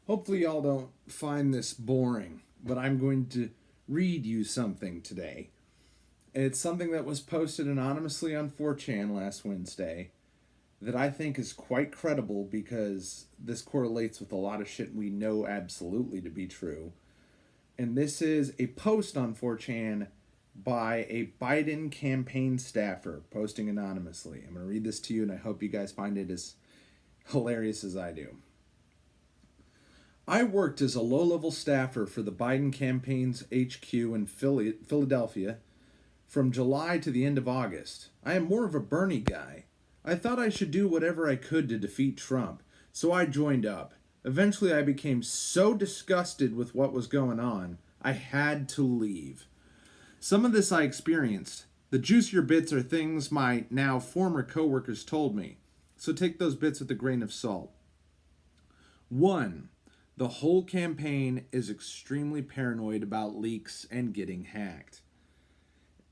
Hopefully, y'all don't find this boring, but I'm going to read you something today. It's something that was posted anonymously on 4chan last Wednesday that I think is quite credible because this correlates with a lot of shit we know absolutely to be true. And this is a post on 4chan by a Biden campaign staffer posting anonymously. I'm going to read this to you, and I hope you guys find it as hilarious as I do. I worked as a low level staffer for the Biden campaign's HQ in Philadelphia from July to the end of August. I am more of a Bernie guy. I thought I should do whatever I could to defeat Trump, so I joined up. Eventually, I became so disgusted with what was going on, I had to leave. Some of this I experienced. The juicier bits are things my now former coworkers told me, so take those bits with a grain of salt. 1. The whole campaign is extremely paranoid about leaks and getting hacked.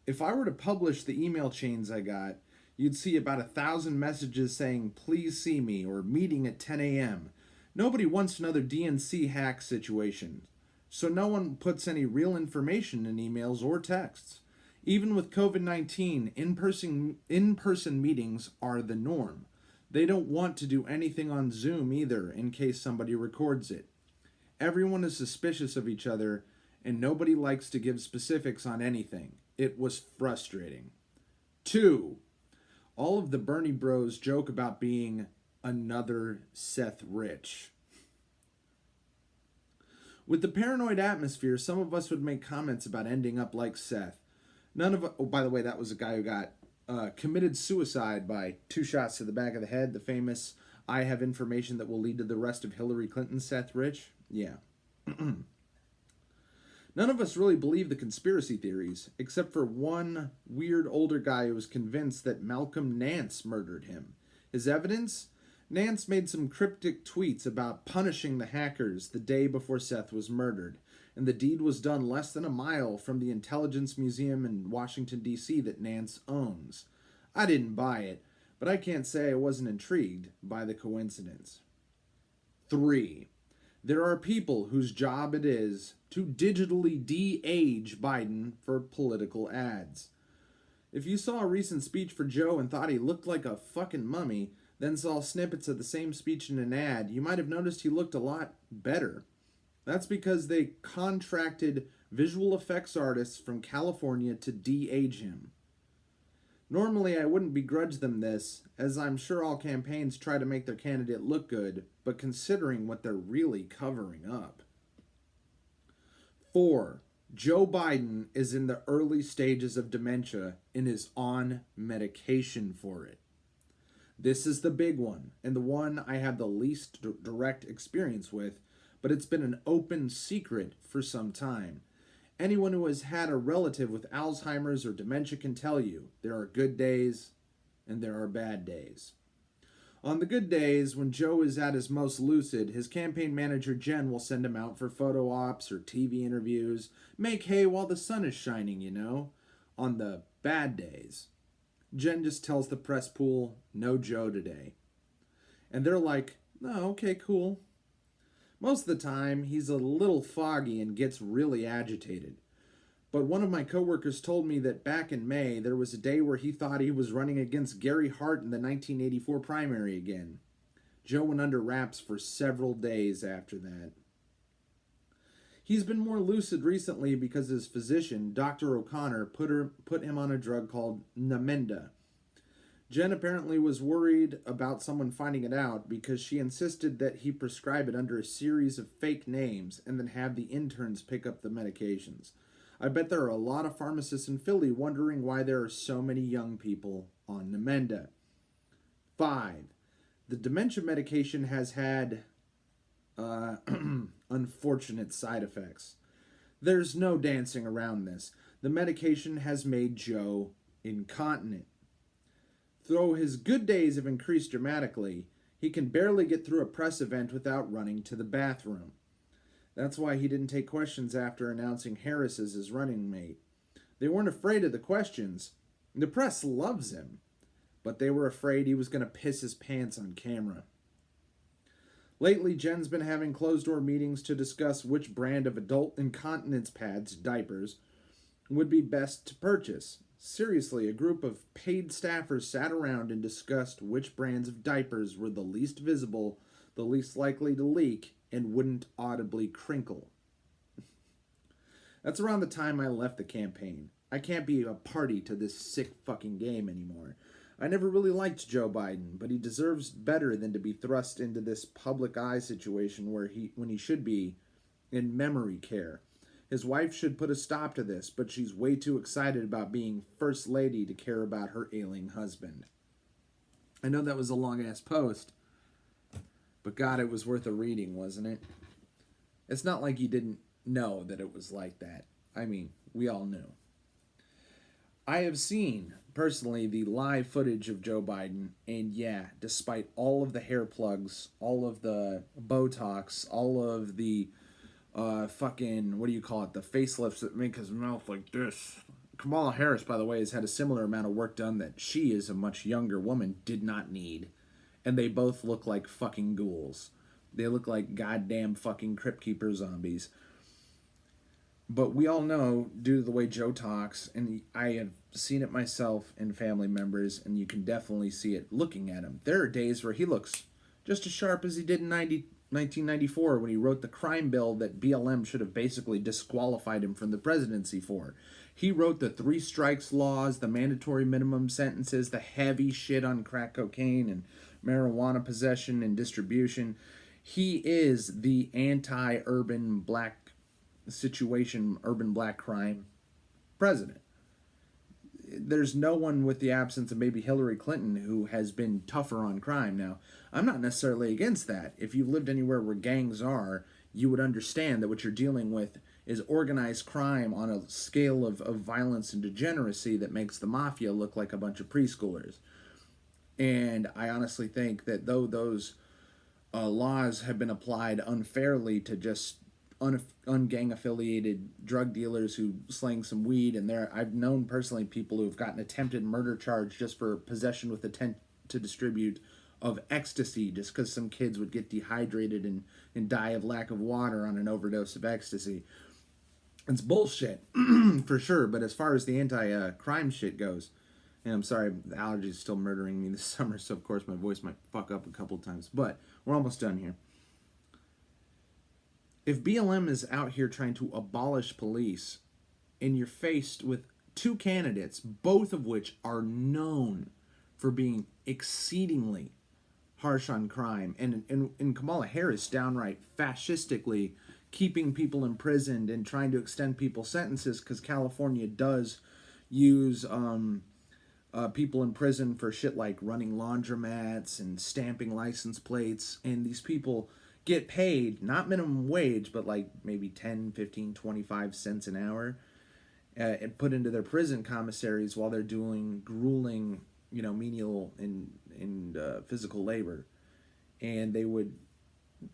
If I were to publish the email chains I got, you'd see about 1,000 messages saying, please see me, or meeting at 10 a.m. Nobody wants another DNC hack situation, so no one puts any real information in emails or texts. Even with COVID-19, in-person meetings are the norm. They don't want to do anything on Zoom either in case somebody records it. Everyone is suspicious of each other, and nobody likes to give specifics on anything. It was frustrating. 2. All of the Bernie bros joke about being another Seth Rich. With the paranoid atmosphere, some of us would make comments about ending up like Seth. Oh, by the way, that was a guy who got committed suicide by 2 shots to the back of the head. The famous, I have information that will lead to the arrest of Hillary Clinton, Seth Rich. Yeah. None of us really believe the conspiracy theories, except for one weird older guy who was convinced that Malcolm Nance murdered him. His evidence? Nance made some cryptic tweets about punishing the hackers the day before Seth was murdered, and the deed was done less than a mile from the Intelligence Museum in Washington, D.C. that Nance owns. I didn't buy it, but I can't say I wasn't intrigued by the coincidence. 3. There are people whose job it is to digitally de-age Biden for political ads. If you saw a recent speech for Joe and thought he looked like a fucking mummy, then saw snippets of the same speech in an ad, you might have noticed he looked a lot better. That's because they contracted visual effects artists from California to de-age him. Normally, I wouldn't begrudge them this, as I'm sure all campaigns try to make their candidate look good, but considering what they're really covering up. 4. Joe Biden is in the early stages of dementia and is on medication for it. This is the big one, and the one I have the least direct experience with, but it's been an open secret for some time. Anyone who has had a relative with Alzheimer's or dementia can tell you there are good days and there are bad days. On the good days, when Joe is at his most lucid, his campaign manager Jen will send him out for photo ops or TV interviews. Make hay while the sun is shining, you know. On the bad days, Jen just tells the press pool, no Joe today. And they're like, oh, okay, cool. Most of the time, he's a little foggy and gets really agitated. But one of my coworkers told me that back in May, there was a day where he thought he was running against Gary Hart in the 1984 primary again. Joe went under wraps for several days after that. He's been more lucid recently because his physician, Dr. O'Connor, put him on a drug called Namenda. Jen apparently was worried about someone finding it out because she insisted that he prescribe it under a series of fake names and then have the interns pick up the medications. I bet there are a lot of pharmacists in Philly wondering why there are so many young people on Namenda. 5. The dementia medication has had unfortunate side effects. There's no dancing around this. The medication has made Joe incontinent. Though his good days have increased dramatically, he can barely get through a press event without running to the bathroom. That's why he didn't take questions after announcing Harris as his running mate. They weren't afraid of the questions. The press loves him, but they were afraid he was going to piss his pants on camera. Lately, Jen's been having closed-door meetings to discuss which brand of adult incontinence pads, diapers, would be best to purchase. Seriously, a group of paid staffers sat around and discussed which brands of diapers were the least visible, the least likely to leak, and wouldn't audibly crinkle. That's around the time I left the campaign. I can't be a party to this sick fucking game anymore. I never really liked Joe Biden, but he deserves better than to be thrust into this public eye situation when he should be in memory care. His wife should put a stop to this, but she's way too excited about being first lady to care about her ailing husband. I know that was a long-ass post, but God, it was worth a reading, wasn't it? It's not like you didn't know that it was like that. I mean, we all knew. I have seen, personally, the live footage of Joe Biden, and yeah, despite all of the hair plugs, all of the Botox, all of the fucking, what do you call it, the facelifts that make his mouth like this. Kamala Harris, by the way, has had a similar amount of work done that she, as a much younger woman, did not need. And they both look like fucking ghouls. They look like goddamn fucking Crypt Keeper zombies. But we all know, due to the way Joe talks, and I have seen it myself and family members, and you can definitely see it looking at him. There are days where he looks just as sharp as he did in 1994 when he wrote the crime bill that BLM should have basically disqualified him from the presidency for. He wrote the 3 strikes laws, the mandatory minimum sentences, the heavy shit on crack cocaine and marijuana possession and distribution. He is the anti-urban black situation, urban black crime president. There's no one, with the absence of maybe Hillary Clinton, who has been tougher on crime. Now, I'm not necessarily against that. If you've lived anywhere where gangs are, you would understand that what you're dealing with is organized crime on a scale of violence and degeneracy that makes the mafia look like a bunch of preschoolers. And I honestly think that though those laws have been applied unfairly to just ungang affiliated drug dealers who slang some weed, and I've known personally people who've gotten attempted murder charge just for possession with intent to distribute of ecstasy, just because some kids would get dehydrated and die of lack of water on an overdose of ecstasy. It's bullshit for sure. But as far as the anti-crime shit goes, and I'm sorry, the allergies still murdering me this summer, so of course my voice might fuck up a couple of times, but we're almost done here. If BLM is out here trying to abolish police, and you're faced with 2 candidates, both of which are known for being exceedingly harsh on crime, and Kamala Harris downright fascistically keeping people imprisoned and trying to extend people's sentences, because California does use people in prison for shit like running laundromats and stamping license plates, and these people get paid, not minimum wage, but like maybe 10, 15, 25 cents an hour, and put into their prison commissaries while they're doing grueling, menial and physical labor. And they would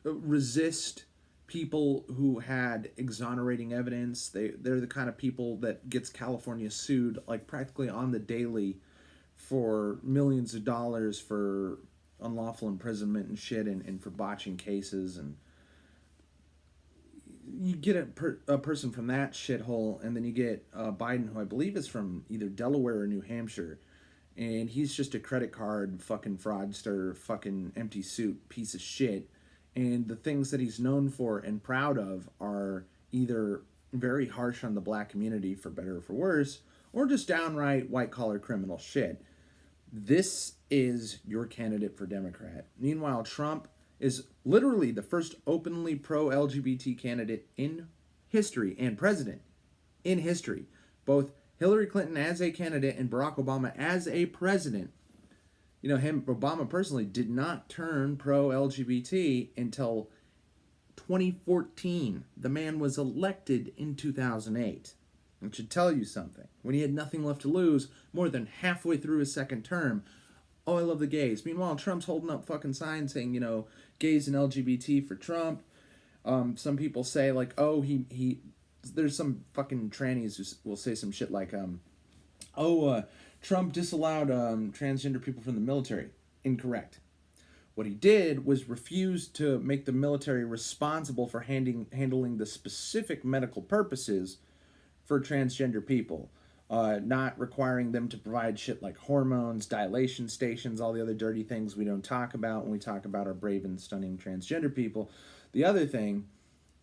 resist people who had exonerating evidence. They're the kind of people that gets California sued like practically on the daily for millions of dollars for unlawful imprisonment and shit, and for botching cases. And you get a person from that shithole, and then you get Biden, who I believe is from either Delaware or New Hampshire, and he's just a credit card fucking fraudster, fucking empty suit piece of shit. And the things that he's known for and proud of are either very harsh on the black community, for better or for worse, or just downright white-collar criminal shit. This is your candidate for Democrat. Meanwhile, Trump is literally the first openly pro-LGBT candidate in history, and president in history. Both Hillary Clinton as a candidate and Barack Obama as a president. Obama personally did not turn pro-LGBT until 2014. The man was elected in 2008. It should tell you something. When he had nothing left to lose, more than halfway through his second term, oh, I love the gays. Meanwhile, Trump's holding up fucking signs saying, gays and LGBT for Trump. Some people say, like, oh, there's some fucking trannies who will say some shit like, Trump disallowed transgender people from the military. Incorrect. What he did was refuse to make the military responsible for handling the specific medical purposes for transgender people, not requiring them to provide shit like hormones, dilation stations, all the other dirty things we don't talk about when we talk about our brave and stunning transgender people. The other thing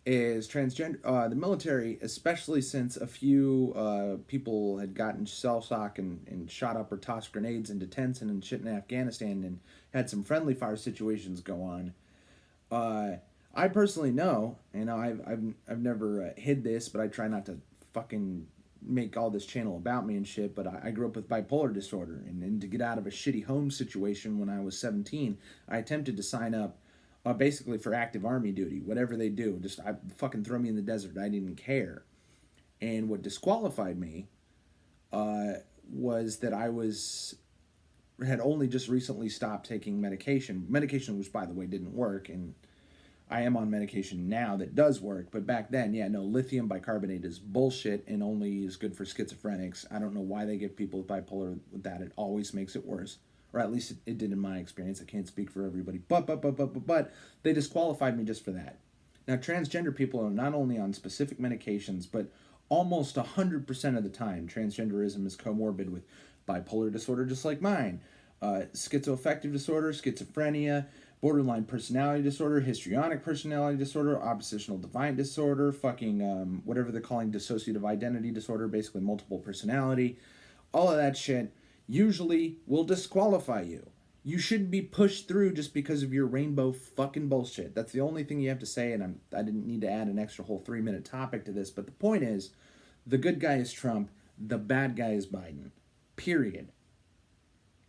is the military, especially since a few people had gotten shell shock and shot up or tossed grenades into tents and shit in Afghanistan and had some friendly fire situations go on. I personally know, I've never hid this, but I try not to fucking make all this channel about me and shit, but I grew up with bipolar disorder, and to get out of a shitty home situation when I was 17, I attempted to sign up basically for active army duty, whatever they do. Just fucking throw me in the desert. I didn't care. And what disqualified me was that had only just recently stopped taking medication, which by the way didn't work, and I am on medication now that does work, but back then, yeah, no, lithium bicarbonate is bullshit and only is good for schizophrenics. I don't know why they give people with bipolar that. It always makes it worse. Or at least it did in my experience. I can't speak for everybody. But they disqualified me just for that. Now, transgender people are not only on specific medications, but almost 100% of the time, transgenderism is comorbid with bipolar disorder, just like mine, schizoaffective disorder, schizophrenia, borderline personality disorder, histrionic personality disorder, oppositional defiant disorder, fucking whatever they're calling dissociative identity disorder, basically multiple personality. All of that shit usually will disqualify you. You shouldn't be pushed through just because of your rainbow fucking bullshit. That's the only thing you have to say, and I didn't need to add an extra whole 3-minute topic to this, but the point is, the good guy is Trump, the bad guy is Biden. Period.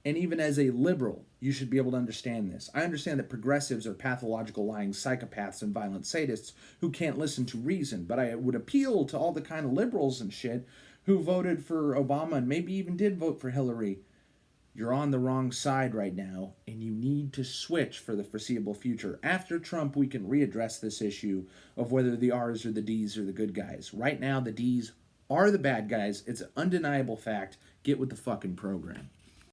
And even as a liberal, you should be able to understand this. I understand that progressives are pathological lying psychopaths and violent sadists who can't listen to reason, but I would appeal to all the kind of liberals and shit who voted for Obama and maybe even did vote for Hillary. You're on the wrong side right now, and you need to switch for the foreseeable future. After Trump, we can readdress this issue of whether the R's or the D's are the good guys. Right now, the D's are the bad guys. It's an undeniable fact. Get with the fucking program.